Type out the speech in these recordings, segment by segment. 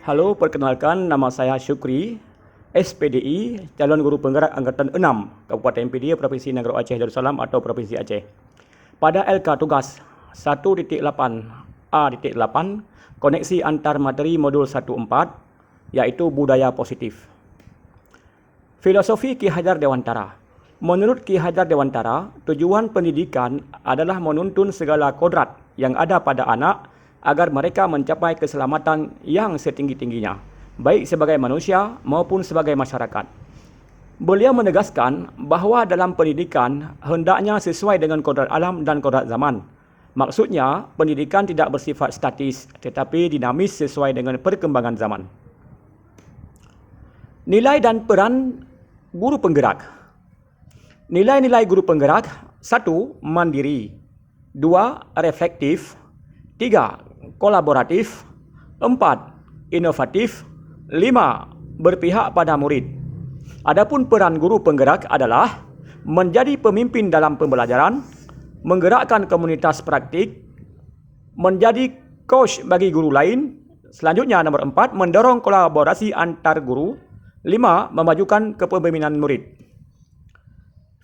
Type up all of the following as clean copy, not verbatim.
Halo, perkenalkan nama saya Syukri, SPDI, calon guru penggerak Angkatan 6, Kabupaten Pedia, Provinsi Negara Aceh Darussalam atau Provinsi Aceh. Pada LK tugas 1.8A.8, koneksi antar materi modul 14, yaitu budaya positif. Filosofi Ki Hajar Dewantara. Menurut Ki Hajar Dewantara, tujuan pendidikan adalah menuntun segala kodrat yang ada pada anak agar mereka mencapai keselamatan yang setinggi-tingginya, baik sebagai manusia maupun sebagai masyarakat. Beliau menegaskan bahawa dalam pendidikan hendaknya sesuai dengan kodrat alam dan kodrat zaman. Maksudnya, pendidikan tidak bersifat statis tetapi dinamis sesuai dengan perkembangan zaman. Nilai dan peran guru penggerak. Nilai-nilai guru penggerak: 1. Mandiri, 2. Reflektif, 3. Kolaboratif, 4. Inovatif, 5. Berpihak pada murid. Adapun peran guru penggerak adalah menjadi pemimpin dalam pembelajaran, menggerakkan komunitas praktik, menjadi coach bagi guru lain. Selanjutnya, nomor 4, mendorong kolaborasi antar guru. 5. Memajukan kepemimpinan murid.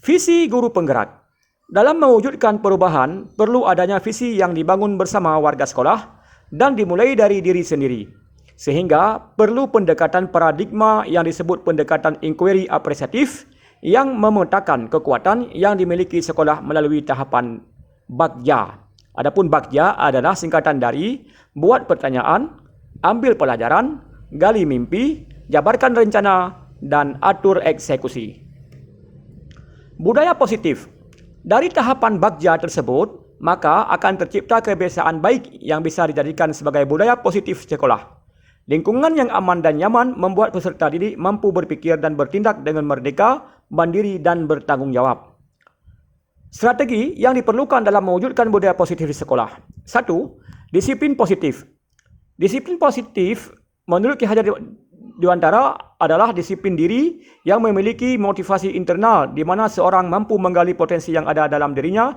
Visi guru penggerak. Dalam mewujudkan perubahan, perlu adanya visi yang dibangun bersama warga sekolah dan dimulai dari diri sendiri. Sehingga perlu pendekatan paradigma yang disebut pendekatan inquiry apresiatif yang memetakan kekuatan yang dimiliki sekolah melalui tahapan Bagja. Adapun Bagja adalah singkatan dari buat pertanyaan, ambil pelajaran, gali mimpi, jabarkan rencana, dan atur eksekusi. Budaya positif. Dari tahapan Bagja tersebut, maka akan tercipta kebiasaan baik yang bisa dijadikan sebagai budaya positif sekolah. Lingkungan yang aman dan nyaman membuat peserta didik mampu berpikir dan bertindak dengan merdeka, mandiri, dan bertanggung jawab. Strategi yang diperlukan dalam mewujudkan budaya positif di sekolah. 1. Disiplin positif. Disiplin positif menurut Ki Hajar Dewantara adalah disiplin diri yang memiliki motivasi internal di mana seorang mampu menggali potensi yang ada dalam dirinya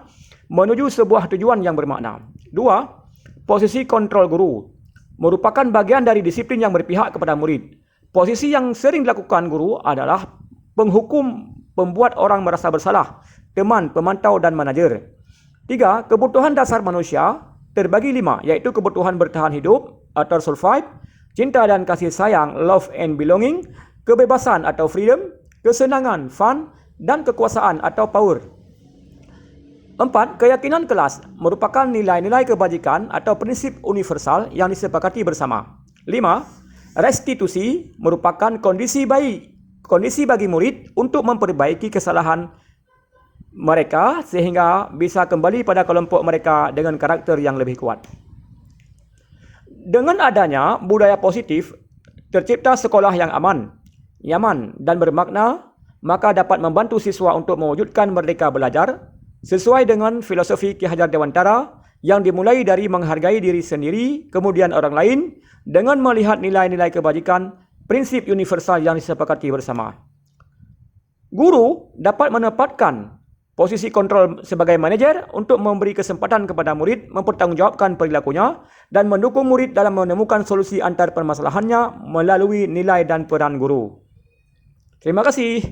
menuju sebuah tujuan yang bermakna. 2. Posisi kontrol guru merupakan bagian dari disiplin yang berpihak kepada murid. Posisi yang sering dilakukan guru adalah penghukum, pembuat orang merasa bersalah, teman, pemantau, dan manajer. 3. Kebutuhan dasar manusia terbagi 5, yaitu kebutuhan bertahan hidup atau survive, cinta dan kasih sayang, love and belonging, kebebasan atau freedom, kesenangan, fun, dan kekuasaan atau power. 4. Keyakinan kelas merupakan nilai-nilai kebajikan atau prinsip universal yang disepakati bersama. 5. Restitusi merupakan kondisi bagi murid untuk memperbaiki kesalahan mereka sehingga bisa kembali pada kelompok mereka dengan karakter yang lebih kuat. Dengan adanya budaya positif, tercipta sekolah yang aman, nyaman, dan bermakna, maka dapat membantu siswa untuk mewujudkan merdeka belajar sesuai dengan filosofi Ki Hajar Dewantara yang dimulai dari menghargai diri sendiri, kemudian orang lain, dengan melihat nilai-nilai kebajikan, prinsip universal yang disepakati bersama. Guru dapat menempatkan posisi kontrol sebagai manajer untuk memberi kesempatan kepada murid mempertanggungjawabkan perilakunya dan mendukung murid dalam menemukan solusi antar permasalahannya melalui nilai dan peran guru. Terima kasih.